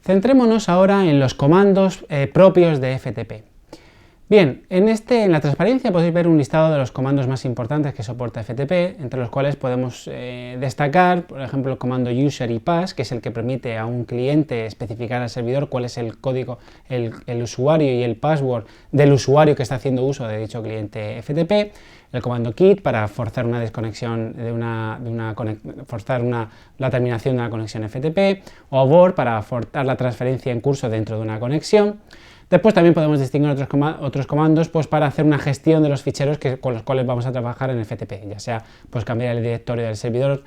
Centrémonos ahora en los comandos propios de FTP. Bien, en la transparencia podéis ver un listado de los comandos más importantes que soporta FTP, entre los cuales podemos destacar, por ejemplo, el comando user y pass, que es el que permite a un cliente especificar al servidor cuál es el código, el usuario y el password del usuario que está haciendo uso de dicho cliente FTP, el comando quit para forzar una desconexión la terminación de una conexión FTP, o abort para forzar la transferencia en curso dentro de una conexión. Después también podemos distinguir otros comandos pues, para hacer una gestión de los ficheros con los cuales vamos a trabajar en FTP, ya sea pues, cambiar el directorio del servidor,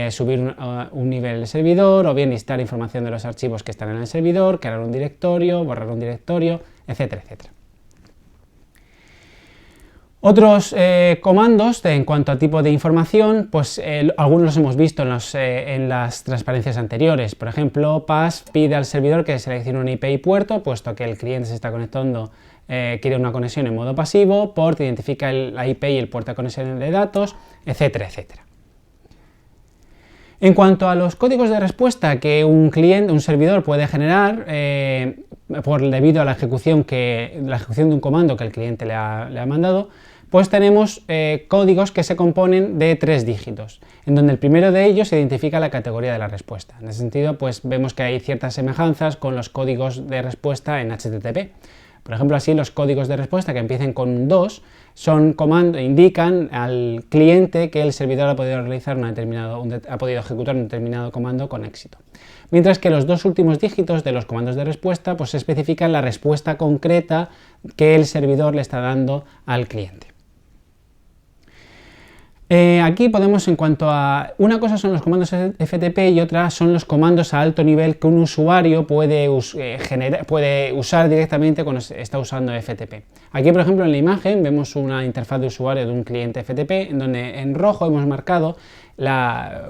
subir un nivel del servidor, o bien listar información de los archivos que están en el servidor, crear un directorio, borrar un directorio, etcétera, etcétera. Otros comandos en cuanto a tipo de información, pues algunos los hemos visto en las transparencias anteriores. Por ejemplo, pass pide al servidor que seleccione una IP y puerto, puesto que el cliente se está conectando, quiere una conexión en modo pasivo. Port identifica la IP y el puerto de conexión de datos, etcétera, etcétera. En cuanto a los códigos de respuesta que un servidor puede generar debido a la ejecución de un comando que el cliente le ha mandado, pues tenemos códigos que se componen de 3 dígitos, en donde el primero de ellos identifica la categoría de la respuesta. En ese sentido, pues vemos que hay ciertas semejanzas con los códigos de respuesta en HTTP. Por ejemplo, así los códigos de respuesta que empiecen con un 2 indican al cliente que el servidor ha podido ejecutar un determinado comando con éxito. Mientras que los 2 últimos dígitos de los comandos de respuesta pues especifican la respuesta concreta que el servidor le está dando al cliente. Aquí podemos, en cuanto a una cosa son los comandos FTP y otra son los comandos a alto nivel que un usuario puede usar directamente cuando está usando FTP. Aquí, por ejemplo, en la imagen vemos una interfaz de usuario de un cliente FTP en donde en rojo hemos marcado la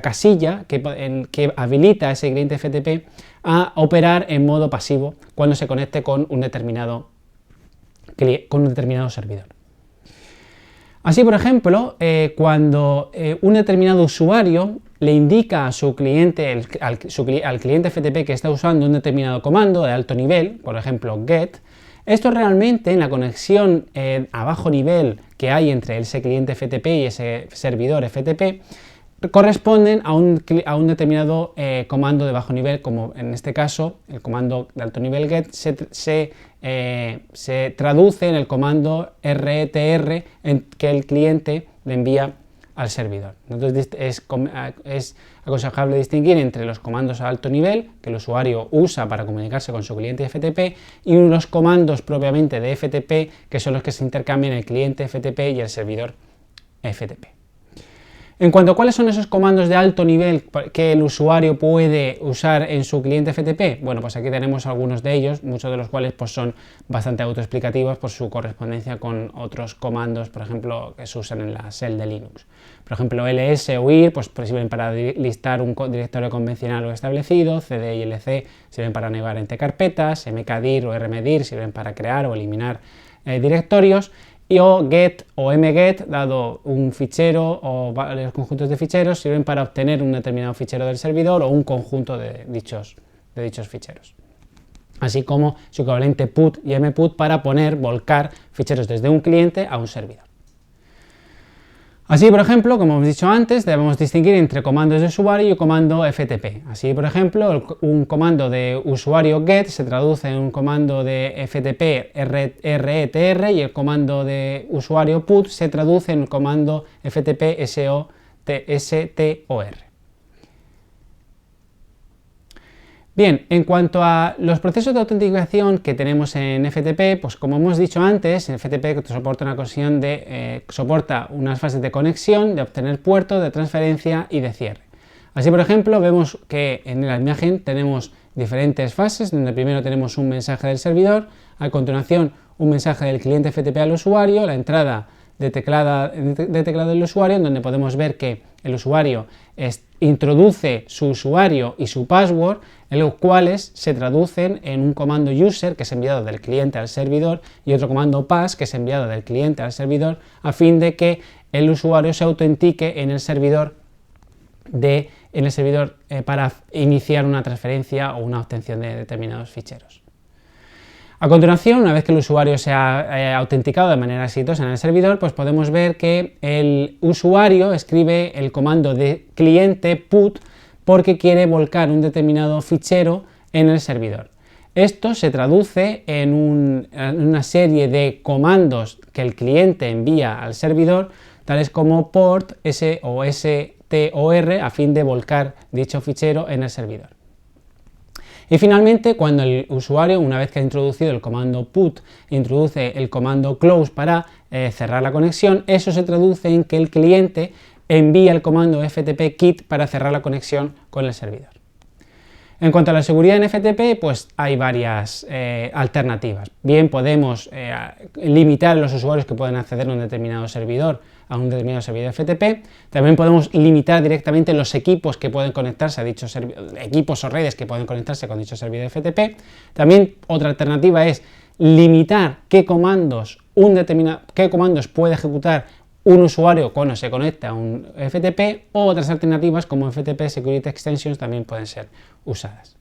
casilla que habilita a ese cliente FTP a operar en modo pasivo cuando se conecte con un determinado servidor. Así, por ejemplo, cuando un determinado usuario le indica a su cliente, al cliente FTP que está usando un determinado comando de alto nivel, por ejemplo get, esto realmente en la conexión a bajo nivel que hay entre ese cliente FTP y ese servidor FTP, corresponden a un determinado comando de bajo nivel, como en este caso el comando de alto nivel get se traduce en el comando RETR que el cliente le envía al servidor. Entonces es aconsejable distinguir entre los comandos a alto nivel que el usuario usa para comunicarse con su cliente FTP y los comandos propiamente de FTP, que son los que se intercambian el cliente FTP y el servidor FTP. En cuanto a cuáles son esos comandos de alto nivel que el usuario puede usar en su cliente FTP, bueno, pues aquí tenemos algunos de ellos, muchos de los cuales pues, son bastante autoexplicativos por su correspondencia con otros comandos, por ejemplo, que se usan en la shell de Linux. Por ejemplo, ls o ir pues sirven para listar un directorio convencional o establecido, cd y lc sirven para navegar entre carpetas, mkdir o rmdir sirven para crear o eliminar directorios, y get o mget, dado un fichero o varios conjuntos de ficheros, sirven para obtener un determinado fichero del servidor o un conjunto de dichos ficheros. Así como su equivalente put y mput para volcar ficheros desde un cliente a un servidor. Así, por ejemplo, como hemos dicho antes, debemos distinguir entre comandos de usuario y comando FTP. Así, por ejemplo, un comando de usuario get se traduce en un comando de FTP RETR y el comando de usuario put se traduce en el comando FTP STOR. Bien, en cuanto a los procesos de autenticación que tenemos en FTP, pues como hemos dicho antes, en FTP soporta unas fases de conexión, de obtener puertos, de transferencia y de cierre. Así, por ejemplo, vemos que en la imagen tenemos diferentes fases, donde primero tenemos un mensaje del servidor, a continuación un mensaje del cliente FTP al usuario, la entrada de teclado del usuario, en donde podemos ver que el usuario introduce su usuario y su password, en los cuales se traducen en un comando user que es enviado del cliente al servidor y otro comando pass que es enviado del cliente al servidor, a fin de que el usuario se autentique en el servidor de en el servidor para iniciar una transferencia o una obtención de determinados ficheros. A continuación, una vez que el usuario se ha autenticado de manera exitosa en el servidor, pues podemos ver que el usuario escribe el comando de cliente put porque quiere volcar un determinado fichero en el servidor. Esto se traduce en una serie de comandos que el cliente envía al servidor, tales como port o stor a fin de volcar dicho fichero en el servidor. Y finalmente, cuando el usuario, una vez que ha introducido el comando put, introduce el comando close para cerrar la conexión, eso se traduce en que el cliente envía el comando ftp quit para cerrar la conexión con el servidor. En cuanto a la seguridad en FTP, pues hay varias alternativas. Bien, podemos limitar a los usuarios que pueden acceder a un determinado servidor FTP. También podemos limitar directamente los equipos que pueden conectarse a dichos equipos o redes que pueden conectarse con dicho servidor FTP. También otra alternativa es limitar qué comandos puede ejecutar un usuario cuando se conecta a un FTP, o otras alternativas como FTP Security Extensions también pueden ser usadas.